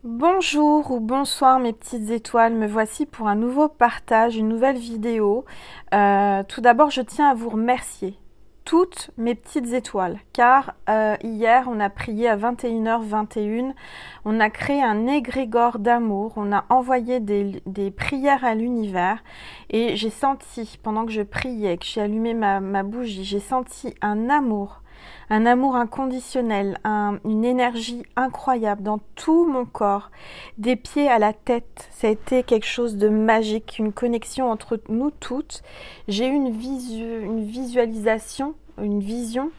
Bonjour ou bonsoir mes petites étoiles, me voici pour un nouveau partage, une nouvelle vidéo. Tout d'abord, je tiens à vous remercier, toutes mes petites étoiles, car hier, on a prié à 21h21, on a créé un égrégore d'amour, on a envoyé des prières à l'univers, et j'ai senti, pendant que je priais, que j'ai allumé ma bougie, j'ai senti un amour inconditionnel, une énergie incroyable dans tout mon corps, des pieds à la tête. Ça a été quelque chose de magique, une connexion entre nous toutes. J'ai eu une visualisation, une vision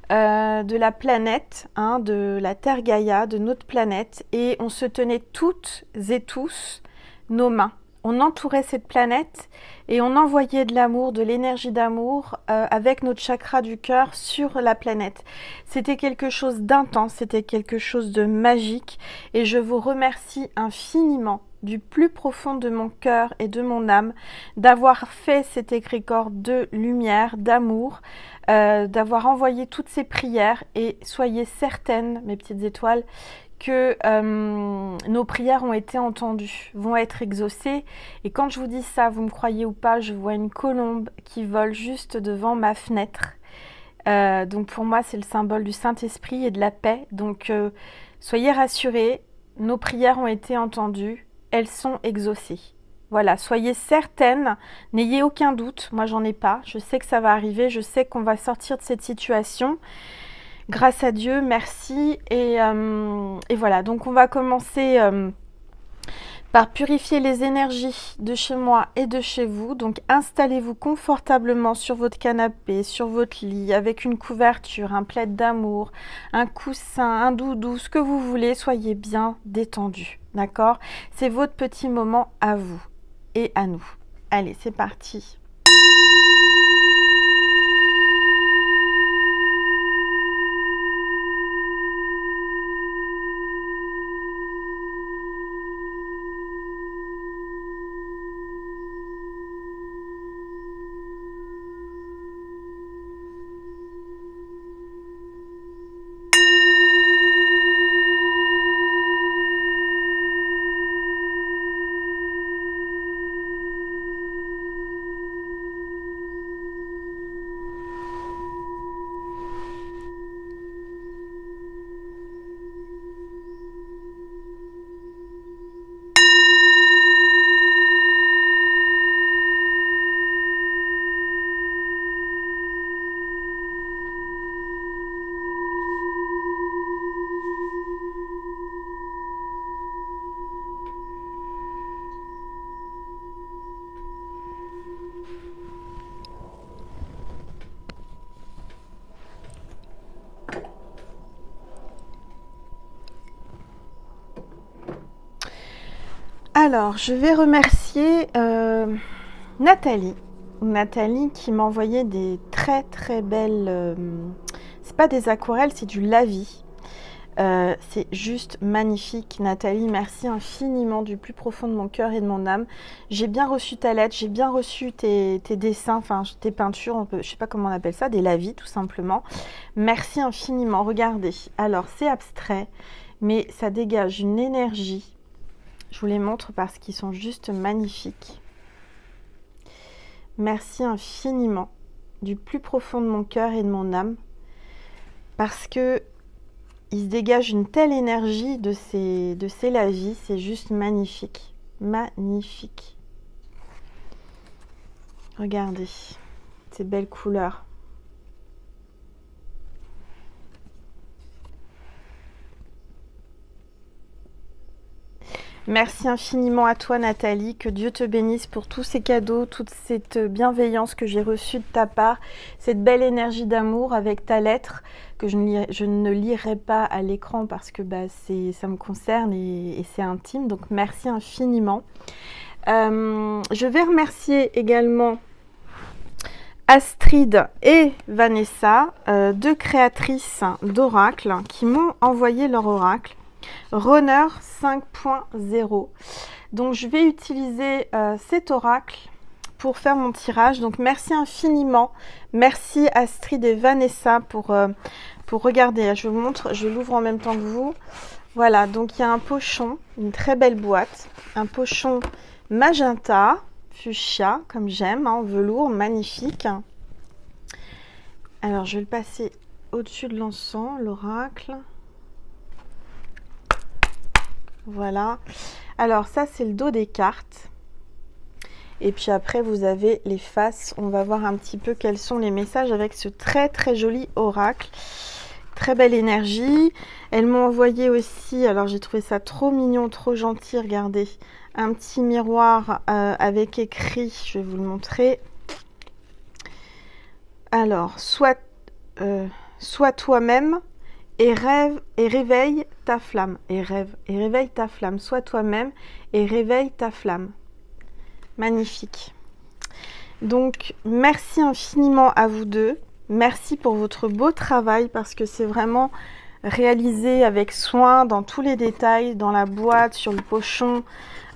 de la planète, de la Terre Gaïa, de notre planète, et on se tenait toutes et tous nos mains. On entourait cette planète et on envoyait de l'amour, de l'énergie d'amour avec notre chakra du cœur sur la planète. C'était quelque chose d'intense, c'était quelque chose de magique et je vous remercie infiniment du plus profond de mon cœur et de mon âme d'avoir fait cet égrégore de lumière, d'amour, d'avoir envoyé toutes ces prières et soyez certaines, mes petites étoiles, que nos prières ont été entendues, vont être exaucées. Et quand je vous dis ça, vous me croyez ou pas, je vois une colombe qui vole juste devant ma fenêtre. Donc pour moi, c'est le symbole du Saint-Esprit et de la paix. Donc soyez rassurés, nos prières ont été entendues, elles sont exaucées. Voilà, soyez certaines, n'ayez aucun doute, moi j'en ai pas, je sais que ça va arriver, je sais qu'on va sortir de cette situation. Grâce à Dieu, merci. Et voilà, donc on va commencer par purifier les énergies de chez moi et de chez vous. Donc installez-vous confortablement sur votre canapé, sur votre lit, avec une couverture, un plaid d'amour, un coussin, un doudou, ce que vous voulez. Soyez bien détendus, d'accord? C'est votre petit moment à vous et à nous. Allez, c'est parti. Alors, je vais remercier Nathalie qui m'a envoyé des très très belles... c'est pas des aquarelles, c'est du lavis. C'est juste magnifique, Nathalie. Merci infiniment du plus profond de mon cœur et de mon âme. J'ai bien reçu ta lettre, j'ai bien reçu tes dessins, enfin tes peintures, je sais pas comment on appelle ça, des lavis tout simplement. Merci infiniment. Regardez, alors c'est abstrait, mais ça dégage une énergie. Je vous les montre parce qu'ils sont juste magnifiques. Merci infiniment du plus profond de mon cœur et de mon âme parce que il se dégage une telle énergie de ces lavis, c'est juste magnifique. Magnifique. Regardez ces belles couleurs. Merci infiniment à toi Nathalie, que Dieu te bénisse pour tous ces cadeaux, toute cette bienveillance que j'ai reçue de ta part, cette belle énergie d'amour avec ta lettre que je ne lirai pas à l'écran parce que ça me concerne et c'est intime, donc merci infiniment. Je vais remercier également Astrid et Vanessa, deux créatrices d'oracles qui m'ont envoyé leur oracle. Runner 5.0. Donc je vais utiliser cet oracle pour faire mon tirage. Donc merci infiniment. Merci Astrid et Vanessa pour regarder. Je vous montre, je l'ouvre en même temps que vous. Voilà, donc il y a un pochon, une très belle boîte, un pochon magenta, fuchsia, comme j'aime, en velours, magnifique. Alors, je vais le passer au-dessus de l'encens, l'oracle. Voilà. Alors, ça, c'est le dos des cartes. Et puis après, vous avez les faces. On va voir un petit peu quels sont les messages avec ce très, très joli oracle. Très belle énergie. Elles m'ont envoyé aussi, alors j'ai trouvé ça trop mignon, trop gentil, regardez, un petit miroir avec écrit, je vais vous le montrer. Alors, sois toi-même et rêve et réveille ta flamme. Et rêve et réveille ta flamme. Sois toi-même et réveille ta flamme. Magnifique. Donc, merci infiniment à vous deux. Merci pour votre beau travail parce que c'est vraiment réalisé avec soin dans tous les détails, dans la boîte, sur le pochon.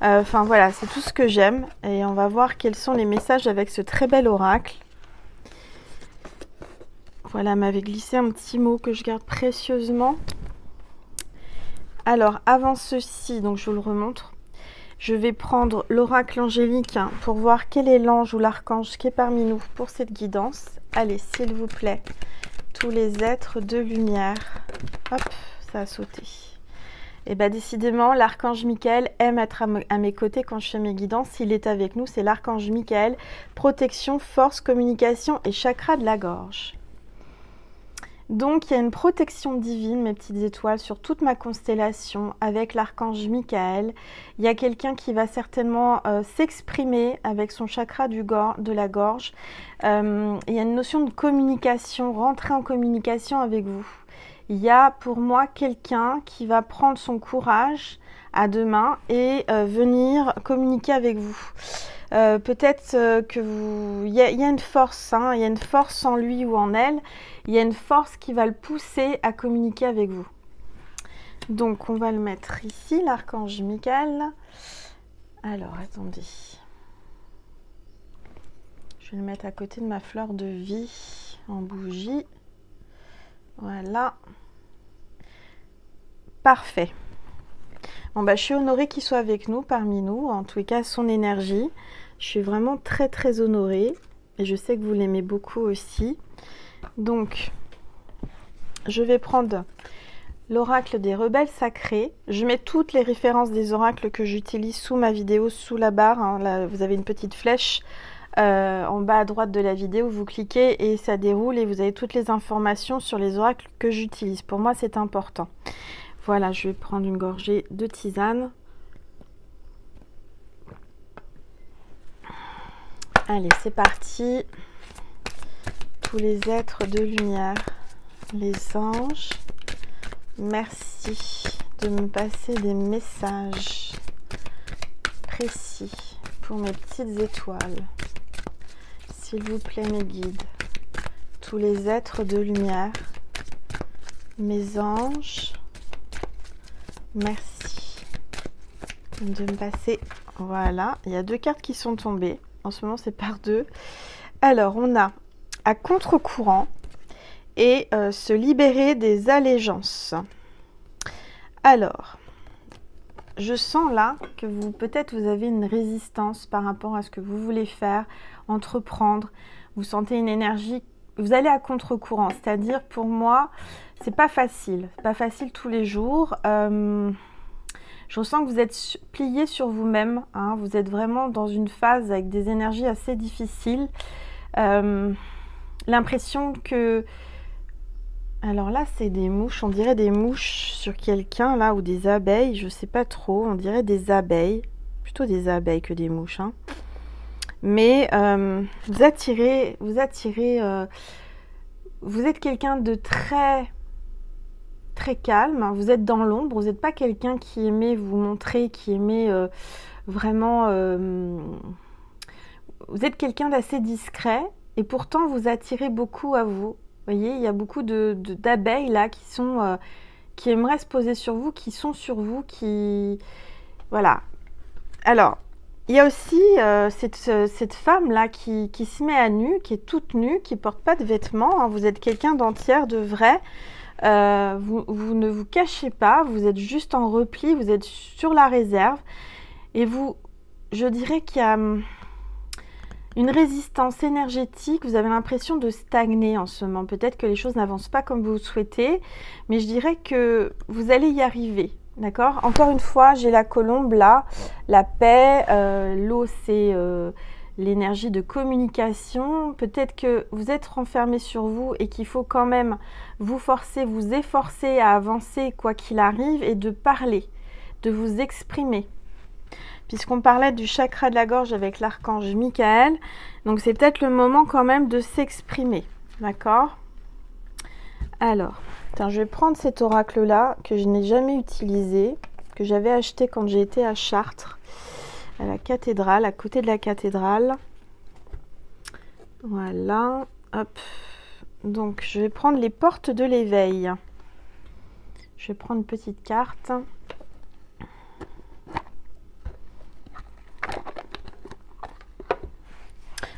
Enfin voilà, c'est tout ce que j'aime. Et on va voir quels sont les messages avec ce très bel oracle. Voilà, m'avait glissé un petit mot que je garde précieusement. Alors, avant ceci, donc je vous le remontre. Je vais prendre l'oracle angélique pour voir quel est l'ange ou l'archange qui est parmi nous pour cette guidance. Allez, s'il vous plaît, tous les êtres de lumière. Hop, ça a sauté. Et bien décidément, l'archange Michael aime être à mes côtés quand je fais mes guidances. Il est avec nous, c'est l'archange Michael. Protection, force, communication et chakra de la gorge. Donc, il y a une protection divine, mes petites étoiles, sur toute ma constellation avec l'archange Michael. Il y a quelqu'un qui va certainement s'exprimer avec son chakra de la gorge. Il y a une notion de communication, rentrer en communication avec vous. Il y a pour moi quelqu'un qui va prendre son courage à deux mains et venir communiquer avec vous. Peut-être que vous... Il y a une force, hein, il y a une force en lui ou en elle. Il y a une force qui va le pousser à communiquer avec vous. Donc, on va le mettre ici, l'archange Michael. Alors, attendez. Je vais le mettre à côté de ma fleur de vie en bougie. Voilà. Parfait. Bon, bah, je suis honorée qu'il soit avec nous, parmi nous. En tous les cas, son énergie. Je suis vraiment très, très honorée. Et je sais que vous l'aimez beaucoup aussi. Donc, je vais prendre l'oracle des rebelles sacrés. Je mets toutes les références des oracles que j'utilise sous ma vidéo, sous la barre. Hein. Là, vous avez une petite flèche en bas à droite de la vidéo. Vous cliquez et ça déroule et vous avez toutes les informations sur les oracles que j'utilise. Pour moi, c'est important. Voilà, je vais prendre une gorgée de tisane. Allez, c'est parti. Tous les êtres de lumière, les anges, merci de me passer des messages précis pour mes petites étoiles. S'il vous plaît, mes guides, tous les êtres de lumière, mes anges, merci de me passer. Voilà, il y a deux cartes qui sont tombées. En ce moment, c'est par deux. Alors, on a à contre-courant et se libérer des allégeances. Alors, je sens là que peut-être vous avez une résistance par rapport à ce que vous voulez faire, entreprendre. Vous sentez une énergie, vous allez à contre-courant. C'est-à-dire, pour moi, c'est pas facile. C'est pas facile tous les jours. Je ressens que vous êtes plié sur vous-même. Hein. Vous êtes vraiment dans une phase avec des énergies assez difficiles. L'impression que... Alors là, c'est des mouches. On dirait des mouches sur quelqu'un, là, ou des abeilles. Je sais pas trop. On dirait des abeilles. Plutôt des abeilles que des mouches. Hein. Mais vous attirez... Vous êtes quelqu'un de très... très calme. Vous êtes dans l'ombre. Vous n'êtes pas quelqu'un qui aimait vous montrer, qui aimait vraiment... Vous êtes quelqu'un d'assez discret. Et pourtant, vous attirez beaucoup à vous. Vous voyez, il y a beaucoup d'abeilles là qui aimeraient se poser sur vous, qui sont sur vous, qui... Voilà. Alors, il y a aussi cette femme là qui se met à nu, qui est toute nue, qui ne porte pas de vêtements. Hein. Vous êtes quelqu'un d'entière, de vrai. vous ne vous cachez pas, vous êtes juste en repli, vous êtes sur la réserve. Et je dirais qu'il y a une résistance énergétique, vous avez l'impression de stagner en ce moment. Peut-être que les choses n'avancent pas comme vous le souhaitez, mais je dirais que vous allez y arriver. D'accord? Encore une fois, j'ai la colombe là, la paix, l'eau c'est l'énergie de communication. Peut-être que vous êtes renfermé sur vous et qu'il faut quand même vous forcer, vous efforcer à avancer quoi qu'il arrive et de parler, de vous exprimer. Puisqu'on parlait du chakra de la gorge avec l'archange Michael, donc c'est peut-être le moment quand même de s'exprimer, d'accord? Alors, je vais prendre cet oracle-là, que je n'ai jamais utilisé, que j'avais acheté quand j'ai été à Chartres, à la cathédrale, à côté de la cathédrale. Voilà, hop. Donc, je vais prendre les portes de l'éveil. Je vais prendre une petite carte.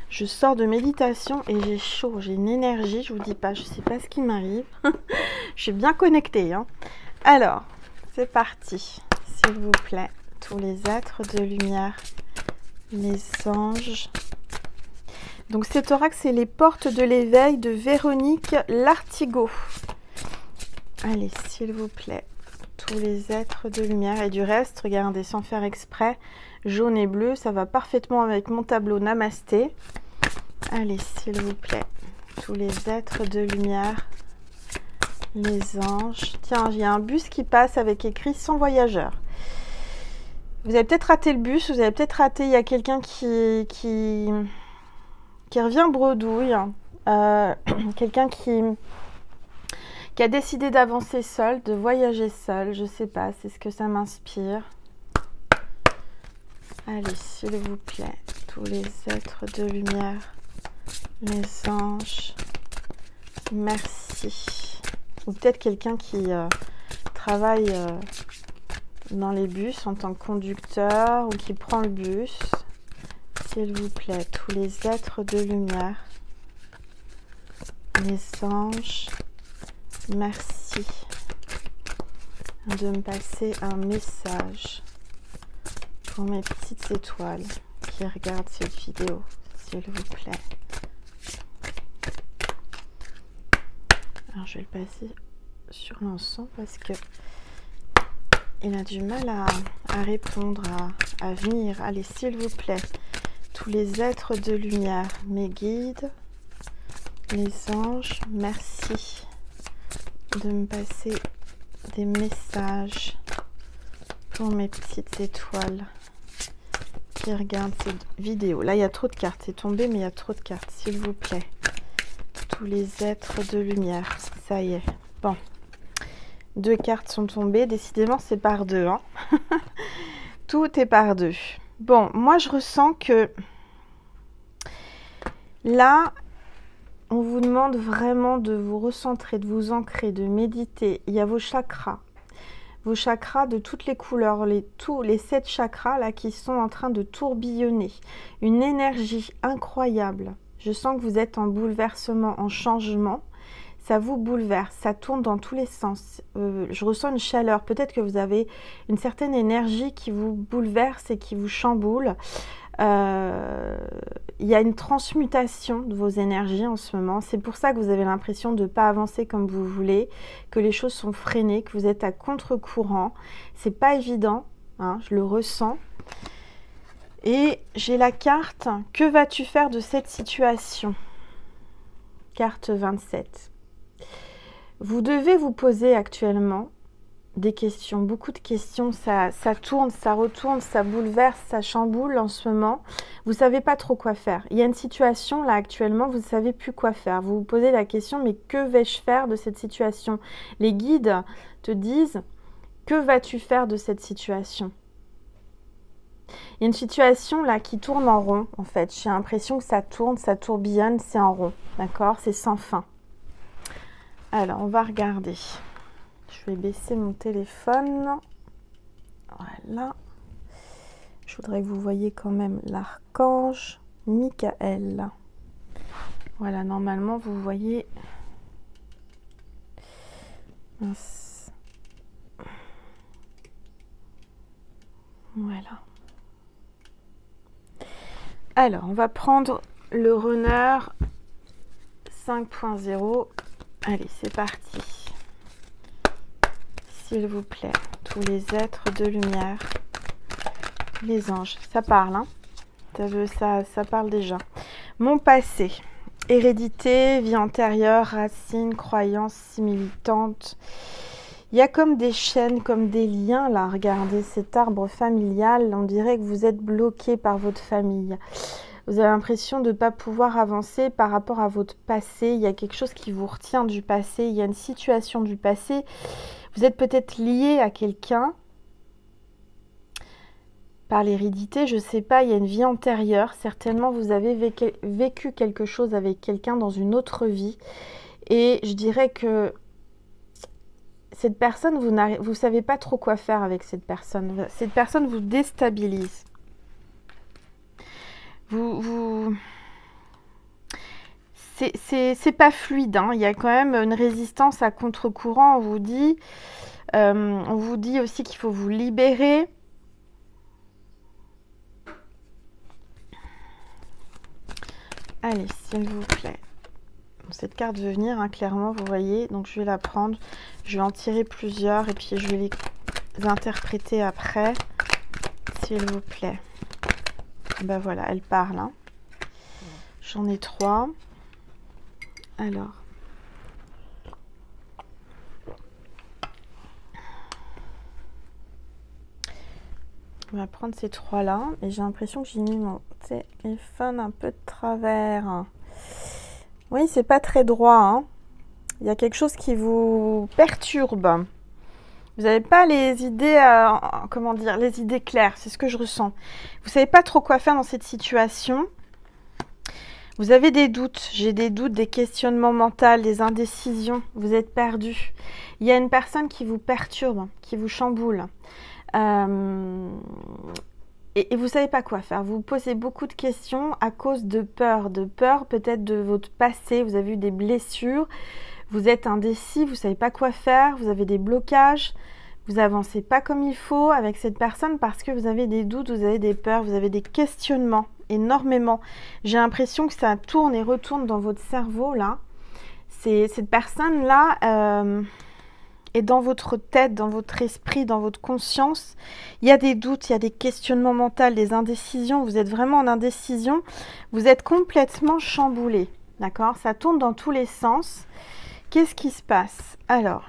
Je sors de méditation et j'ai chaud, j'ai une énergie, je vous dis pas, je sais pas ce qui m'arrive. Je suis bien connectée, hein. Alors, c'est parti, s'il vous plaît, tous les êtres de lumière, les anges. Donc cet oracle, c'est les portes de l'éveil de Véronique Lartigot. Allez, s'il vous plaît, tous les êtres de lumière et du reste, regardez, sans faire exprès, jaune et bleu, ça va parfaitement avec mon tableau Namasté. Allez, s'il vous plaît, tous les êtres de lumière, les anges. Tiens, il y a un bus qui passe avec écrit « Sans voyageurs ». Vous avez peut-être raté le bus, vous avez peut-être raté, il y a quelqu'un qui revient bredouille, quelqu'un qui a décidé d'avancer seul, de voyager seul, je sais pas, c'est ce que ça m'inspire. Allez, s'il vous plaît, tous les êtres de lumière, les anges, merci. Ou peut-être quelqu'un qui travaille dans les bus en tant que conducteur ou qui prend le bus. S'il vous plaît, tous les êtres de lumière, les anges, merci de me passer un message pour mes petites étoiles qui regardent cette vidéo, s'il vous plaît. Alors je vais le passer sur l'encens parce que il a du mal à répondre, à venir. Allez, s'il vous plaît, tous les êtres de lumière, mes guides, les anges, merci de me passer des messages pour mes petites étoiles qui regardent cette vidéo. Là, il y a trop de cartes. C'est tombé, mais il y a trop de cartes. S'il vous plaît. Tous les êtres de lumière. Ça y est. Bon. 2 cartes sont tombées. Décidément, c'est par 2. Hein. Tout est par 2. Bon, moi, je ressens que là, on vous demande vraiment de vous recentrer, de vous ancrer, de méditer. Il y a vos chakras. Vos chakras de toutes les couleurs, tous les 7 chakras là qui sont en train de tourbillonner. Une énergie incroyable. Je sens que vous êtes en bouleversement, en changement. Ça vous bouleverse, ça tourne dans tous les sens. Je ressens une chaleur. Peut-être que vous avez une certaine énergie qui vous bouleverse et qui vous chamboule. Il y a une transmutation de vos énergies en ce moment. C'est pour ça que vous avez l'impression de ne pas avancer comme vous voulez, que les choses sont freinées, que vous êtes à contre-courant. C'est pas évident, hein, je le ressens. Et j'ai la carte « Que vas-tu faire de cette situation ?» Carte 27. Vous devez vous poser actuellement des questions, beaucoup de questions, ça tourne, ça retourne, ça bouleverse, ça chamboule en ce moment. Vous ne savez pas trop quoi faire. Il y a une situation là actuellement, vous ne savez plus quoi faire. Vous vous posez la question, mais que vais-je faire de cette situation? Les guides te disent, que vas-tu faire de cette situation? Il y a une situation là qui tourne en rond en fait. J'ai l'impression que ça tourne, ça tourbillonne, c'est en rond. D'accord? C'est sans fin. Alors, on va regarder. Je vais baisser mon téléphone. Voilà. Je voudrais que vous voyez quand même l'archange Michael. Voilà, normalement, vous voyez Mince. Voilà. Alors, on va prendre le runner 5.0. Allez, c'est parti. S'il vous plaît, tous les êtres de lumière, les anges, ça parle, hein? Ça parle déjà. Mon passé, hérédité, vie antérieure, racines, croyances militantes. Il y a comme des chaînes, comme des liens là. Regardez cet arbre familial. On dirait que vous êtes bloqué par votre famille. Vous avez l'impression de ne pas pouvoir avancer par rapport à votre passé. Il y a quelque chose qui vous retient du passé. Il y a une situation du passé. Vous êtes peut-être lié à quelqu'un par l'hérédité, je ne sais pas, il y a une vie antérieure. Certainement, vous avez vécu quelque chose avec quelqu'un dans une autre vie. Et je dirais que cette personne, vous ne savez pas trop quoi faire avec cette personne. Cette personne vous déstabilise. C'est pas fluide, hein. Il y a quand même une résistance à contre-courant. On vous dit aussi qu'il faut vous libérer. Allez, s'il vous plaît. Cette carte veut venir, hein, clairement, vous voyez. Donc, je vais la prendre. Je vais en tirer plusieurs et puis je vais les interpréter après. S'il vous plaît. Ben voilà, elle parle. Hein. J'en ai 3. Alors. On va prendre ces 3-là. Et j'ai l'impression que j'ai mis mon téléphone un peu de travers. Oui, c'est pas très droit. Hein. Il y a quelque chose qui vous perturbe. Vous n'avez pas les idées, comment dire, les idées claires. C'est ce que je ressens. Vous savez pas trop quoi faire dans cette situation. Vous avez des doutes. J'ai des doutes, des questionnements mentaux, des indécisions. Vous êtes perdu. Il y a une personne qui vous perturbe, qui vous chamboule. Et vous ne savez pas quoi faire. Vous vous posez beaucoup de questions à cause de peur peut-être de votre passé. Vous avez eu des blessures. Vous êtes indécis, vous ne savez pas quoi faire, vous avez des blocages, vous n'avancez pas comme il faut avec cette personne parce que vous avez des doutes, vous avez des peurs, vous avez des questionnements, énormément. J'ai l'impression que ça tourne et retourne dans votre cerveau, là. Cette personne-là est dans votre tête, dans votre esprit, dans votre conscience. Il y a des doutes, il y a des questionnements mentaux, des indécisions. Vous êtes vraiment en indécision. Vous êtes complètement chamboulé, d'accord? Ça tourne dans tous les sens. Qu'est-ce qui se passe? Alors,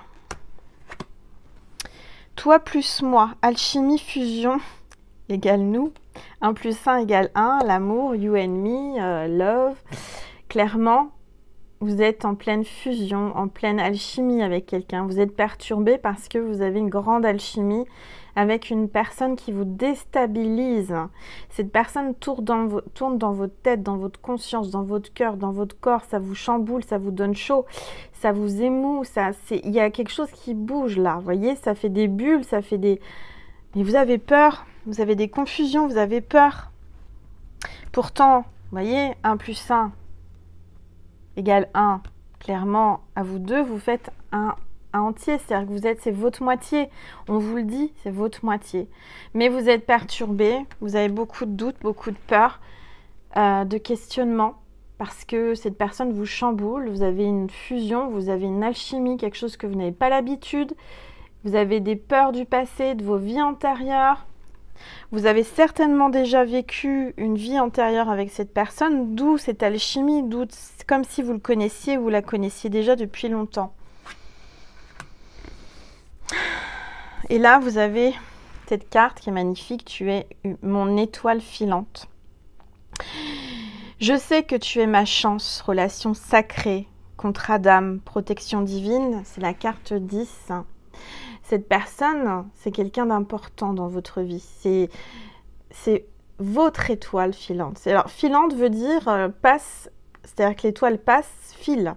toi plus moi, alchimie, fusion, égale nous. 1 plus 1 égale 1, l'amour, you and me, love. Clairement, vous êtes en pleine fusion, en pleine alchimie avec quelqu'un. Vous êtes perturbé parce que vous avez une grande alchimie avec une personne qui vous déstabilise. Cette personne tourne dans votre tête, dans votre conscience, dans votre cœur, dans votre corps. Ça vous chamboule, ça vous donne chaud, ça vous émoue. Il y a quelque chose qui bouge là, vous voyez, ça fait des bulles, ça fait des... Mais vous avez peur, vous avez des confusions, vous avez peur. Pourtant, vous voyez, 1 plus 1 égale 1. Clairement, à vous deux, vous faites un entier, c'est-à-dire que c'est votre moitié, on vous le dit, c'est votre moitié. Mais vous êtes perturbé, vous avez beaucoup de doutes, beaucoup de peur, de questionnement, parce que cette personne vous chamboule, vous avez une fusion, vous avez une alchimie, quelque chose que vous n'avez pas l'habitude, vous avez des peurs du passé, de vos vies antérieures. Vous avez certainement déjà vécu une vie antérieure avec cette personne, d'où cette alchimie, d'où comme si vous le connaissiez, vous la connaissiez déjà depuis longtemps. Et là, vous avez cette carte qui est magnifique, tu es mon étoile filante. Je sais que tu es ma chance, relation sacrée, contrat d'âme, protection divine, c'est la carte 10. Cette personne, c'est quelqu'un d'important dans votre vie. C'est votre étoile filante. Alors, filante veut dire passe, c'est-à-dire que l'étoile passe, file.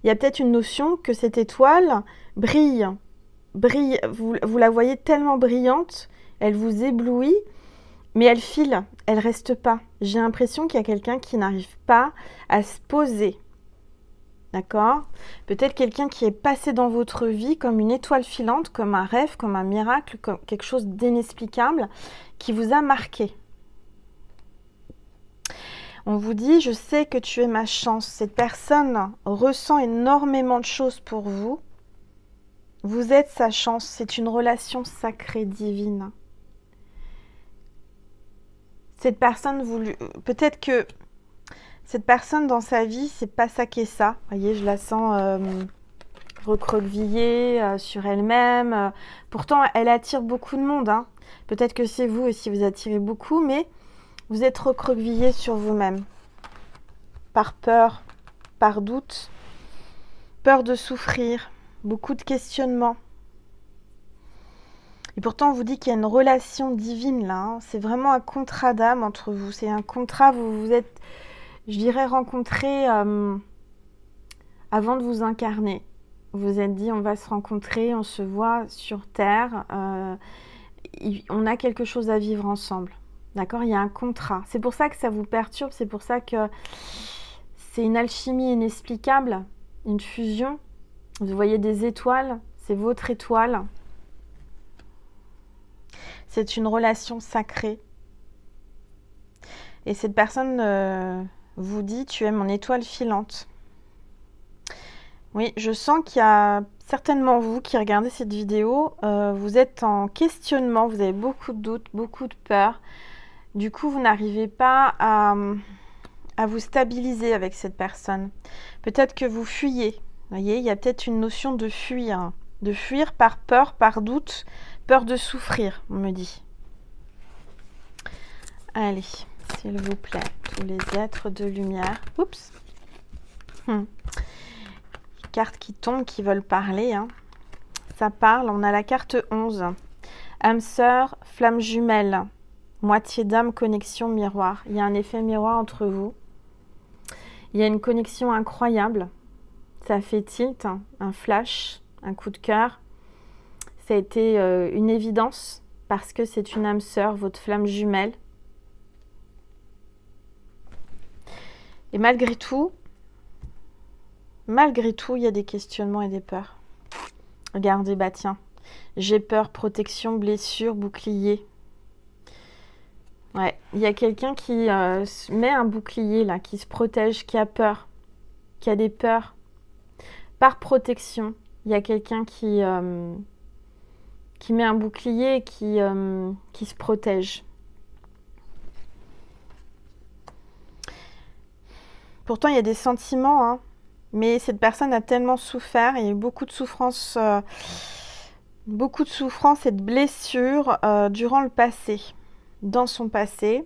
Il y a peut-être une notion que cette étoile brille. Vous la voyez tellement brillante, elle vous éblouit, mais elle file, elle reste pas. J'ai l'impression qu'il y a quelqu'un qui n'arrive pas à se poser. D'accord? Peut-être quelqu'un qui est passé dans votre vie comme une étoile filante, comme un rêve, comme un miracle, comme quelque chose d'inexplicable qui vous a marqué. On vous dit, je sais que tu es ma chance. Cette personne ressent énormément de choses pour vous. Vous êtes sa chance. C'est une relation sacrée, divine. Cette personne, peut-être que cette personne dans sa vie, c'est pas ça qu'est ça. Vous voyez, je la sens recroquevillée sur elle-même. Pourtant, elle attire beaucoup de monde. Hein. Peut-être que c'est vous aussi, vous attirez beaucoup, mais vous êtes recroquevillé sur vous-même. Par peur, par doute, peur de souffrir, beaucoup de questionnements. Et pourtant, on vous dit qu'il y a une relation divine là. Hein. C'est vraiment un contrat d'âme entre vous. C'est un contrat, vous vous êtes, je dirais, rencontrés avant de vous incarner. Vous vous êtes dit, on va se rencontrer, on se voit sur Terre. On a quelque chose à vivre ensemble. D'accord? Il y a un contrat. C'est pour ça que ça vous perturbe. C'est pour ça que c'est une alchimie inexplicable, une fusion. Vous voyez des étoiles, c'est votre étoile. C'est une relation sacrée. Et cette personne vous dit, tu es mon étoile filante. Oui, je sens qu'il y a certainement vous qui regardez cette vidéo, vous êtes en questionnement, vous avez beaucoup de doutes, beaucoup de peur. Du coup, vous n'arrivez pas à vous stabiliser avec cette personne. Peut-être que vous fuyez. Vous voyez, il y a peut-être une notion de fuir. De fuir par peur, par doute, peur de souffrir, on me dit. Allez, s'il vous plaît, tous les êtres de lumière. Oups. Cartes qui tombent, qui veulent parler. Hein. Ça parle. On a la carte 11. Âme sœur, flamme jumelle. Moitié d'âme, connexion, miroir. Il y a un effet miroir entre vous. Il y a une connexion incroyable. Ça fait tilt, hein, un flash, un coup de cœur. Ça a été une évidence parce que c'est une âme sœur, votre flamme jumelle. Et malgré tout, il y a des questionnements et des peurs. Regardez, bah tiens, j'ai peur, protection, blessure, bouclier. Ouais, il y a quelqu'un qui met un bouclier là, qui se protège, qui a peur, qui a des peurs. Par protection, il y a quelqu'un qui met un bouclier et qui se protège. Pourtant, il y a des sentiments, hein, mais cette personne a tellement souffert, il y a eu beaucoup de souffrance et de blessures durant le passé, dans son passé.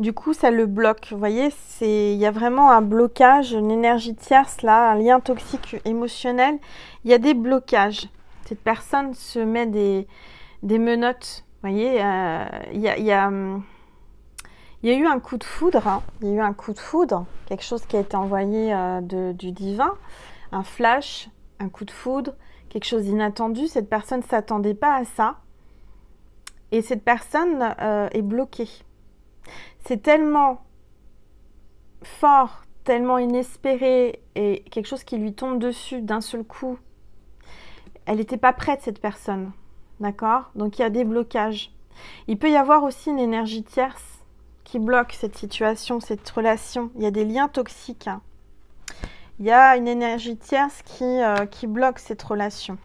Du coup, ça le bloque. Vous voyez, il y a vraiment un blocage, une énergie tierce là, un lien toxique émotionnel. Il y a des blocages. Cette personne se met des menottes. Vous voyez, il y a eu un coup de foudre. Hein. Il y a eu un coup de foudre, quelque chose qui a été envoyé du divin, un flash, un coup de foudre, quelque chose d'inattendu. Cette personne ne s'attendait pas à ça. Et cette personne est bloquée. C'est tellement fort, tellement inespéré et quelque chose qui lui tombe dessus d'un seul coup. Elle n'était pas prête, cette personne. D'accord? Donc, il y a des blocages. Il peut y avoir aussi une énergie tierce qui bloque cette situation, cette relation. Il y a des liens toxiques. Hein. Il y a une énergie tierce qui bloque cette relation.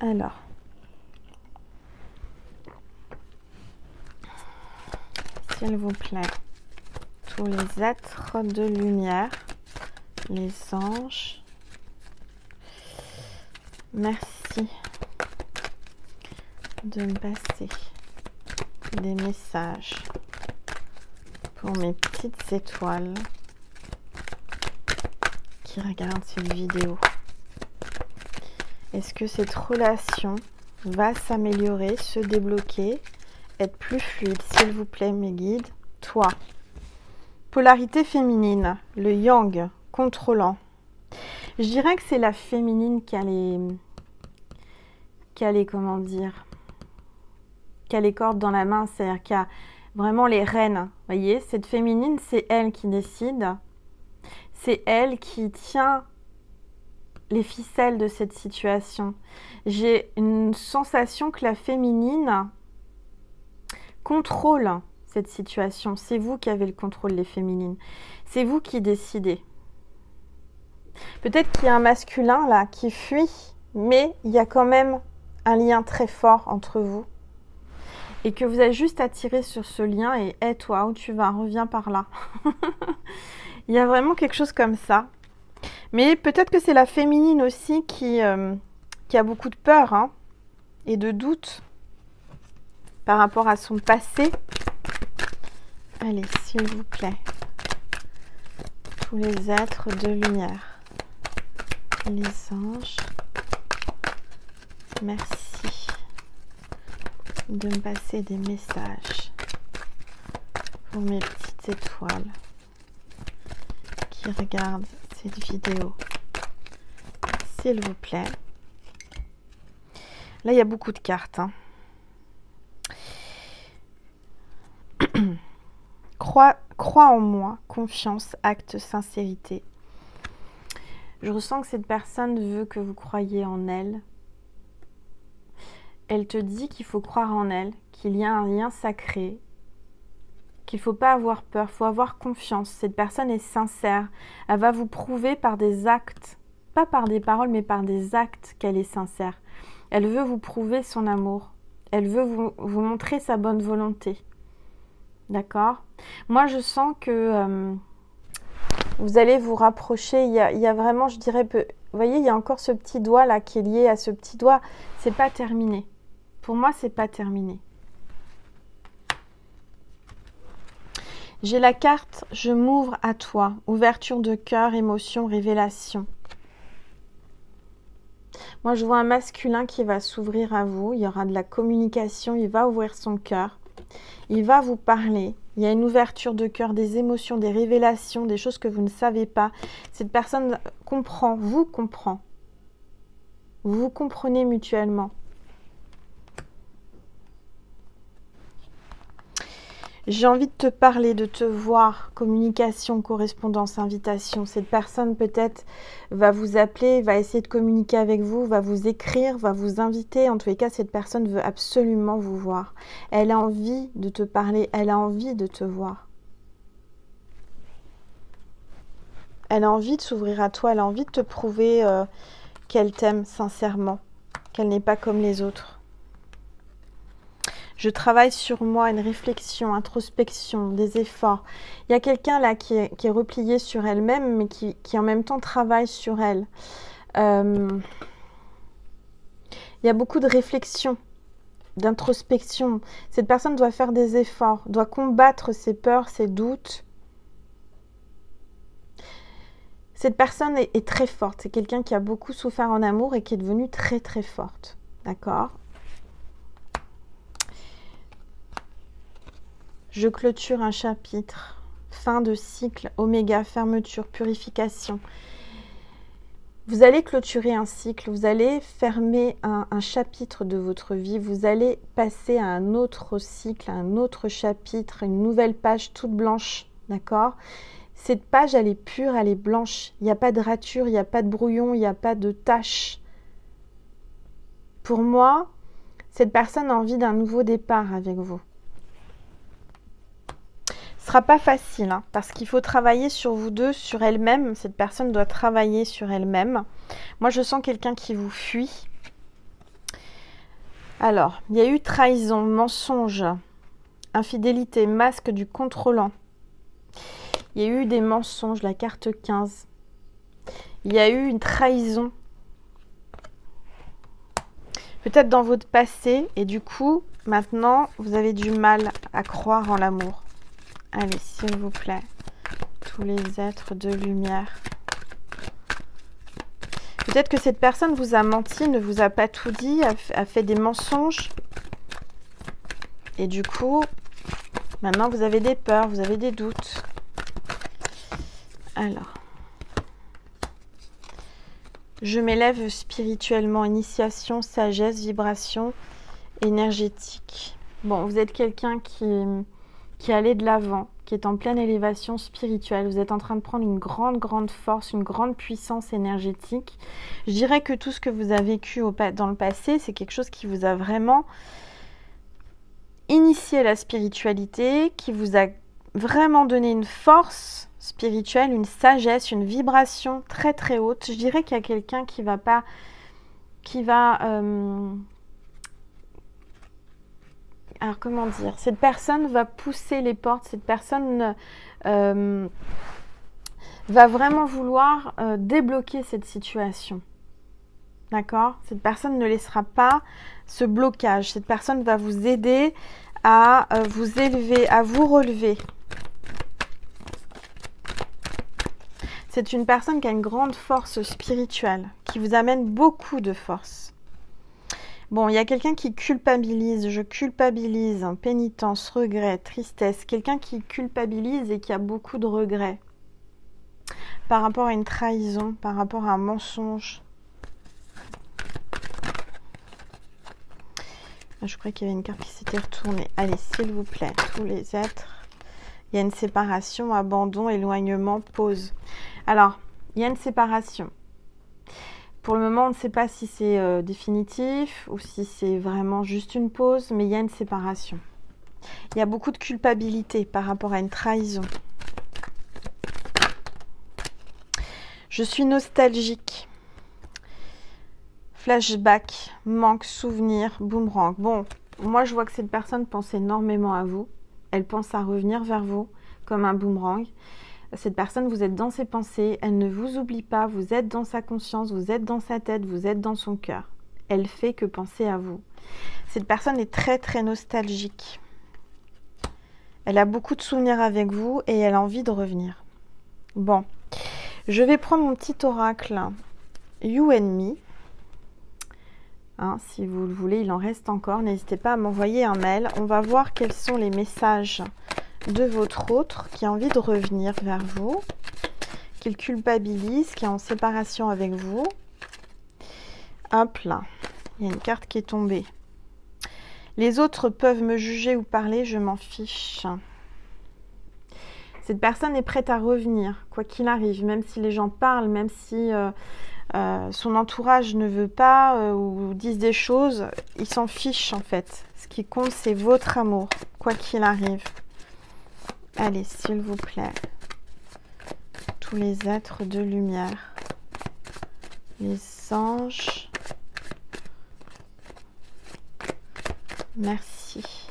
Alors. S'il vous plaît, tous les êtres de lumière, les anges, merci de me passer des messages pour mes petites étoiles qui regardent cette vidéo. Est-ce que cette relation va s'améliorer, se débloquer, être plus fluide, s'il vous plaît, mes guides? Toi, polarité féminine, le yang, contrôlant. Je dirais que c'est la féminine qui a les comment dire, qui a les cordes dans la main, c'est-à-dire qui a vraiment les rênes. Vous voyez, cette féminine, c'est elle qui décide. C'est elle qui tient les ficelles de cette situation. J'ai une sensation que la féminine contrôle cette situation. C'est vous qui avez le contrôle, les féminines. C'est vous qui décidez. Peut-être qu'il y a un masculin là qui fuit, mais il y a quand même un lien très fort entre vous. Et que vous avez juste à tirer sur ce lien et hey, toi, où tu vas, reviens par là. Il y a vraiment quelque chose comme ça. Mais peut-être que c'est la féminine aussi qui a beaucoup de peur hein, et de doute par rapport à son passé. Allez, s'il vous plaît. Tous les êtres de lumière. Les anges. Merci de me passer des messages pour mes petites étoiles qui regardent cette vidéo. S'il vous plaît. Là, il y a beaucoup de cartes. Hein. Crois en moi, confiance, acte, sincérité. Je ressens que cette personne veut que vous croyiez en elle. Elle te dit qu'il faut croire en elle, qu'il y a un lien sacré, qu'il ne faut pas avoir peur, il faut avoir confiance. Cette personne est sincère. Elle va vous prouver par des actes, pas par des paroles, mais par des actes qu'elle est sincère. Elle veut vous prouver son amour. Elle veut vous montrer sa bonne volonté. D'accord? Moi, je sens que vous allez vous rapprocher. Il y a vraiment, je dirais, vous voyez, il y a encore ce petit doigt là qui est lié à ce petit doigt. C'est pas terminé. Pour moi, c'est pas terminé. J'ai la carte « Je m'ouvre à toi ». Ouverture de cœur, émotion, révélation. Moi, je vois un masculin qui va s'ouvrir à vous. Il y aura de la communication. Il va ouvrir son cœur. Il va vous parler. Il y a une ouverture de cœur, des émotions, des révélations, des choses que vous ne savez pas. Cette personne comprend, vous comprend. Vous vous comprenez mutuellement. J'ai envie de te parler, de te voir. Communication, correspondance, invitation. Cette personne peut-être va vous appeler, va essayer de communiquer avec vous, va vous écrire, va vous inviter. En tous les cas, cette personne veut absolument vous voir. Elle a envie de te parler, elle a envie de te voir. Elle a envie de s'ouvrir à toi, elle a envie de te prouver qu'elle t'aime sincèrement, qu'elle n'est pas comme les autres. Je travaille sur moi, une réflexion, introspection, des efforts. Il y a quelqu'un là qui est replié sur elle-même, mais qui en même temps travaille sur elle. Il y a beaucoup de réflexion, d'introspection. Cette personne doit faire des efforts, doit combattre ses peurs, ses doutes. Cette personne est très forte. C'est quelqu'un qui a beaucoup souffert en amour et qui est devenue très très forte. D'accord ? Je clôture un chapitre, fin de cycle, oméga, fermeture, purification. Vous allez clôturer un cycle, vous allez fermer un chapitre de votre vie, vous allez passer à un autre cycle, à un autre chapitre, une nouvelle page toute blanche, d'accord? Cette page, elle est pure, elle est blanche, il n'y a pas de rature, il n'y a pas de brouillon, il n'y a pas de tache. Pour moi, cette personne a envie d'un nouveau départ avec vous. Ce ne sera pas facile, hein, parce qu'il faut travailler sur vous deux, sur elle-même. Cette personne doit travailler sur elle-même. Moi, je sens quelqu'un qui vous fuit. Alors, il y a eu trahison, mensonge, infidélité, masque du contrôlant. Il y a eu des mensonges, la carte 15. Il y a eu une trahison. Peut-être dans votre passé, et du coup, maintenant, vous avez du mal à croire en l'amour. Allez, s'il vous plaît, tous les êtres de lumière. Peut-être que cette personne vous a menti, ne vous a pas tout dit, a fait des mensonges. Et du coup, maintenant vous avez des peurs, vous avez des doutes. Alors, je m'élève spirituellement, initiation, sagesse, vibration énergétique. Bon, vous êtes quelqu'un qui qui allait de l'avant, qui est en pleine élévation spirituelle. Vous êtes en train de prendre une grande force, une grande puissance énergétique. Je dirais que tout ce que vous avez vécu dans le passé, c'est quelque chose qui vous a vraiment initié la spiritualité, qui vous a vraiment donné une force spirituelle, une sagesse, une vibration très haute. Je dirais qu'il y a quelqu'un qui va alors comment dire, cette personne va pousser les portes, cette personne va vraiment vouloir débloquer cette situation. D'accord? Cette personne ne laissera pas ce blocage. Cette personne va vous aider à vous élever, à vous relever. C'est une personne qui a une grande force spirituelle, qui vous amène beaucoup de force. Bon, il y a quelqu'un qui culpabilise, je culpabilise, pénitence, regret, tristesse. Quelqu'un qui culpabilise et qui a beaucoup de regrets par rapport à une trahison, par rapport à un mensonge. Je croyais qu'il y avait une carte qui s'était retournée. Allez, s'il vous plaît, tous les êtres. Il y a une séparation, abandon, éloignement, pause. Alors, il y a une séparation. Pour le moment, on ne sait pas si c'est définitif ou si c'est vraiment juste une pause, mais il y a une séparation. Il y a beaucoup de culpabilité par rapport à une trahison. Je suis nostalgique. Flashback, manque, souvenir, boomerang. Bon, moi je vois que cette personne pense énormément à vous. Elle pense à revenir vers vous comme un boomerang. Cette personne, vous êtes dans ses pensées, elle ne vous oublie pas, vous êtes dans sa conscience, vous êtes dans sa tête, vous êtes dans son cœur. Elle fait que penser à vous. Cette personne est très nostalgique. Elle a beaucoup de souvenirs avec vous et elle a envie de revenir. Bon, je vais prendre mon petit oracle You and Me. Hein, si vous le voulez, il en reste encore. N'hésitez pas à m'envoyer un mail. On va voir quels sont les messages de votre autre qui a envie de revenir vers vous, qu'il culpabilise, qui est en séparation avec vous. Hop là, il y a une carte qui est tombée. Les autres peuvent me juger ou parler, je m'en fiche. Cette personne est prête à revenir, quoi qu'il arrive, même si les gens parlent, même si son entourage ne veut pas ou disent des choses, il s'en fiche en fait. Ce qui compte, c'est votre amour, quoi qu'il arrive. Allez, s'il vous plaît, tous les êtres de lumière, les anges, merci.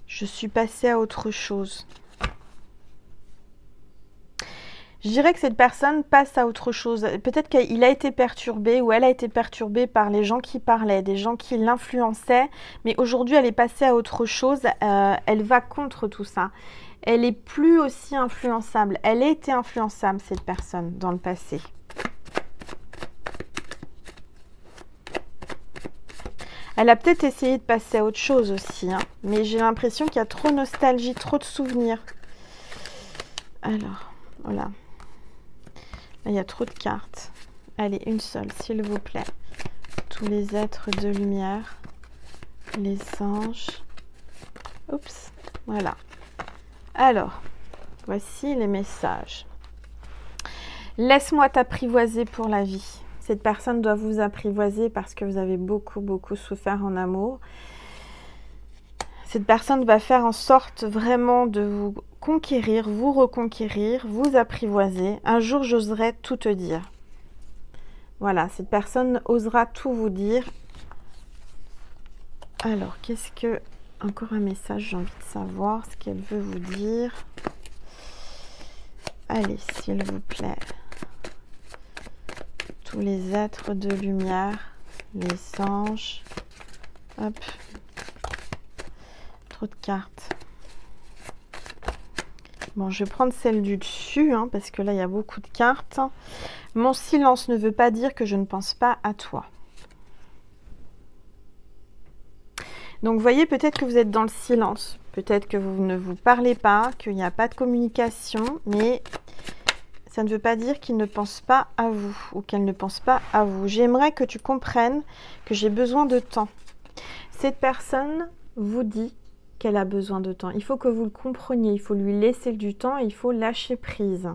Je suis passée à autre chose. Je dirais que cette personne passe à autre chose. Peut-être qu'il a été perturbé ou elle a été perturbée par les gens qui parlaient, des gens qui l'influençaient. Mais aujourd'hui, elle est passée à autre chose. Elle va contre tout ça. Elle n'est plus aussi influençable. Elle a été influençable, cette personne, dans le passé. Elle a peut-être essayé de passer à autre chose aussi. Hein. Mais j'ai l'impression qu'il y a trop de nostalgie, trop de souvenirs. Alors, voilà. Il y a trop de cartes. Allez, une seule, s'il vous plaît. Tous les êtres de lumière. Les anges. Oups, voilà. Alors, voici les messages. Laisse-moi t'apprivoiser pour la vie. Cette personne doit vous apprivoiser parce que vous avez beaucoup souffert en amour. Cette personne va faire en sorte vraiment de vous conquérir, vous reconquérir, vous apprivoiser. Un jour, j'oserai tout te dire. Voilà, cette personne osera tout vous dire. Alors, qu'est-ce que... Encore un message, j'ai envie de savoir ce qu'elle veut vous dire. Allez, s'il vous plaît. Tous les êtres de lumière, les anges. Hop. Trop de cartes. Bon, je vais prendre celle du dessus, hein, parce que là, il y a beaucoup de cartes. Mon silence ne veut pas dire que je ne pense pas à toi. Donc, vous voyez, peut-être que vous êtes dans le silence. Peut-être que vous ne vous parlez pas, qu'il n'y a pas de communication, mais ça ne veut pas dire qu'il ne pense pas à vous ou qu'elle ne pense pas à vous. J'aimerais que tu comprennes que j'ai besoin de temps Cette personne vous dit qu'elle a besoin de temps. Il faut que vous le compreniez, il faut lui laisser du temps et il faut lâcher prise.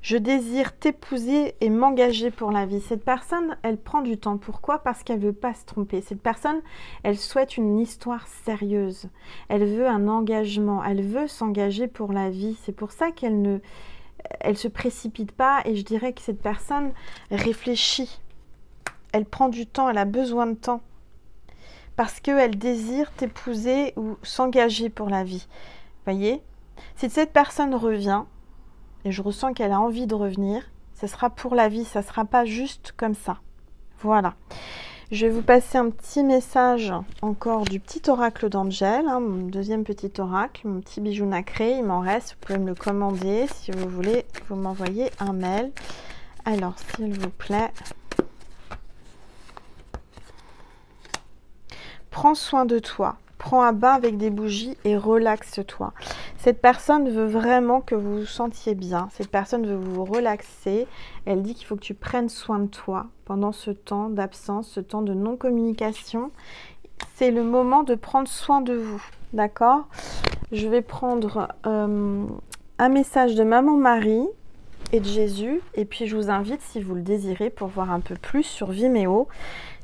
Je désire t'épouser et m'engager pour la vie. Cette personne, elle prend du temps. Pourquoi? Parce qu'elle ne veut pas se tromper. Cette personne, elle souhaite une histoire sérieuse. Elle veut un engagement. Elle veut s'engager pour la vie. C'est pour ça qu'elle ne se précipite pas. Et je dirais que cette personne réfléchit. Elle prend du temps. Elle a besoin de temps. Parce qu'elle désire t'épouser ou s'engager pour la vie. Voyez? Si cette personne revient, et je ressens qu'elle a envie de revenir, ce sera pour la vie, ça ne sera pas juste comme ça. Voilà. Je vais vous passer un petit message encore du petit oracle d'Angel, mon deuxième petit oracle, mon petit bijou nacré, il m'en reste, vous pouvez me le commander si vous voulez, vous m'envoyez un mail. Alors, s'il vous plaît, prends soin de toi. Prends un bain avec des bougies et relaxe-toi. Cette personne veut vraiment que vous vous sentiez bien. Cette personne veut vous relaxer. Elle dit qu'il faut que tu prennes soin de toi pendant ce temps d'absence, ce temps de non-communication. C'est le moment de prendre soin de vous. D'accord? Je vais prendre un message de Maman Marie et de Jésus. Et puis je vous invite, si vous le désirez, pour voir un peu plus sur Vimeo,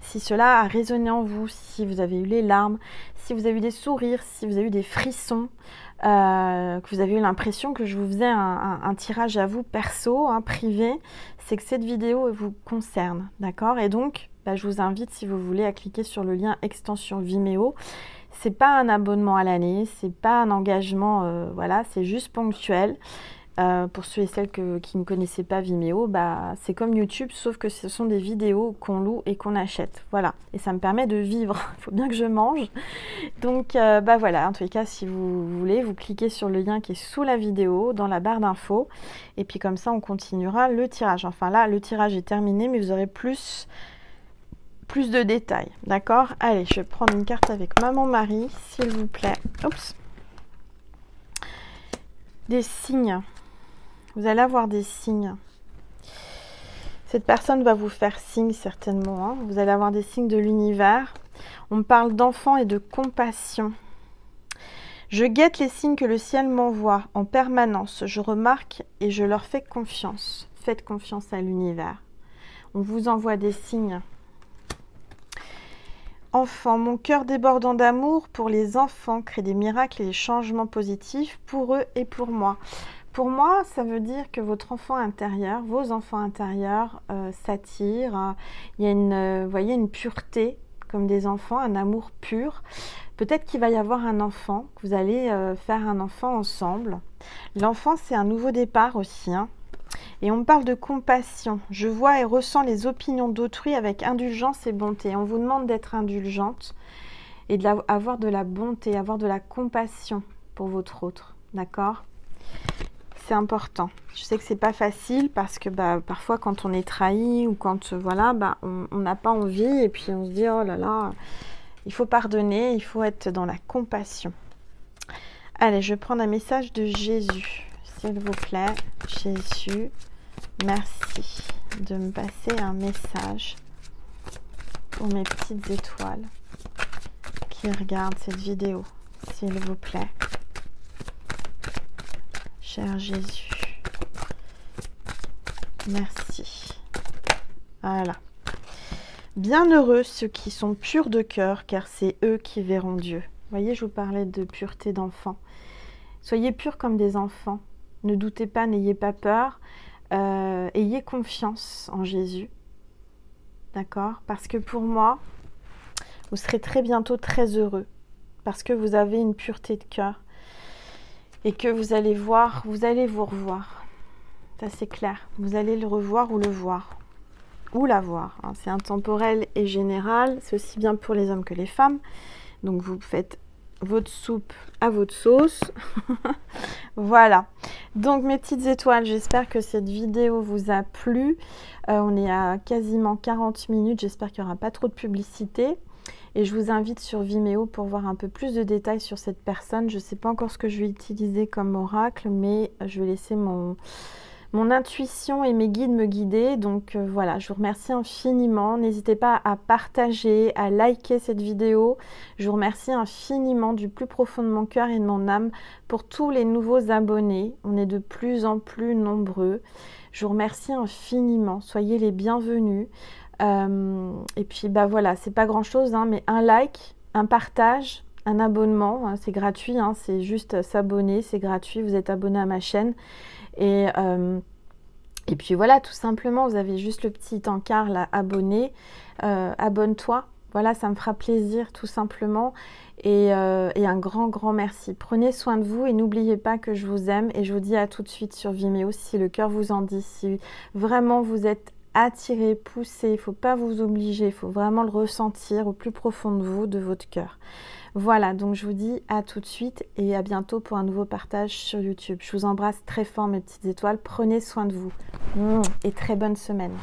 si cela a résonné en vous, si vous avez eu les larmes, si vous avez eu des sourires, si vous avez eu des frissons, que vous avez eu l'impression que je vous faisais un tirage à vous perso, privé, c'est que cette vidéo vous concerne, d'accord? Et donc, je vous invite, si vous voulez, à cliquer sur le lien extension Vimeo. C'est pas un abonnement à l'année, c'est pas un engagement, voilà, c'est juste ponctuel. Pour ceux et celles qui ne connaissaient pas Vimeo, c'est comme YouTube, sauf que ce sont des vidéos qu'on loue et qu'on achète. Voilà, et ça me permet de vivre. Il faut bien que je mange. Donc, voilà, en tous les cas, si vous voulez, vous cliquez sur le lien qui est sous la vidéo, dans la barre d'infos. Et puis comme ça, on continuera le tirage. Enfin là, le tirage est terminé, mais vous aurez plus de détails. D'accord? Allez, je vais prendre une carte avec Maman Marie, s'il vous plaît. Oups. Des signes. Vous allez avoir des signes. Cette personne va vous faire signe certainement. Vous allez avoir des signes de l'univers. On parle d'enfants et de compassion. Je guette les signes que le ciel m'envoie en permanence. Je remarque et je leur fais confiance. Faites confiance à l'univers. On vous envoie des signes. Enfants, mon cœur débordant d'amour pour les enfants crée des miracles et des changements positifs pour eux et pour moi. Pour moi, ça veut dire que votre enfant intérieur, vos enfants intérieurs s'attirent. Il y a voyez, une pureté comme des enfants, un amour pur. Peut-être qu'il va y avoir un enfant, que vous allez faire un enfant ensemble. L'enfant, c'est un nouveau départ aussi. Et on me parle de compassion. Je vois et ressens les opinions d'autrui avec indulgence et bonté. On vous demande d'être indulgente et d'avoir de la bonté, avoir de la compassion pour votre autre. D'accord? C'est important. Je sais que c'est pas facile parce que parfois quand on est trahi ou quand on n'a pas envie et puis on se dit oh là là, il faut pardonner, il faut être dans la compassion. Allez, je vais prendre un message de Jésus. S'il vous plaît, Jésus, merci de me passer un message pour mes petites étoiles qui regardent cette vidéo. S'il vous plaît. Cher Jésus, merci. Voilà. Bienheureux ceux qui sont purs de cœur, car c'est eux qui verront Dieu. Vous voyez, je vous parlais de pureté d'enfant. Soyez purs comme des enfants. Ne doutez pas, n'ayez pas peur. Ayez confiance en Jésus. D'accord? Parce que pour moi, vous serez très bientôt très heureux. Parce que vous avez une pureté de cœur. Et que vous allez vous revoir. Ça c'est clair. Vous allez le revoir ou le voir. Ou la voir. C'est intemporel et général. C'est aussi bien pour les hommes que les femmes. Donc vous faites votre soupe à votre sauce. Voilà. Donc mes petites étoiles, j'espère que cette vidéo vous a plu. On est à quasiment 40 minutes. J'espère qu'il n'y aura pas trop de publicité. Et je vous invite sur Vimeo pour voir un peu plus de détails sur cette personne. Je ne sais pas encore ce que je vais utiliser comme oracle, mais je vais laisser mon mon intuition et mes guides me guidaient. Donc voilà, je vous remercie infiniment. N'hésitez pas à partager, à liker cette vidéo. Je vous remercie infiniment du plus profond de mon cœur et de mon âme pour tous les nouveaux abonnés. On est de plus en plus nombreux. Je vous remercie infiniment. Soyez les bienvenus. Et puis bah voilà, c'est pas grand chose, hein, mais un like, un partage, un abonnement, hein, c'est gratuit, hein, c'est juste s'abonner, c'est gratuit, vous êtes abonné à ma chaîne. Et puis voilà, tout simplement, vous avez juste le petit encart là, abonné, abonne-toi. Voilà, ça me fera plaisir tout simplement. Et un grand merci. Prenez soin de vous et n'oubliez pas que je vous aime. Et je vous dis à tout de suite sur Vimeo si le cœur vous en dit, si vraiment vous êtes attiré, poussé, il ne faut pas vous obliger, il faut vraiment le ressentir au plus profond de vous, de votre cœur. Voilà, donc je vous dis à tout de suite et à bientôt pour un nouveau partage sur YouTube. Je vous embrasse très fort mes petites étoiles, prenez soin de vous et très bonne semaine.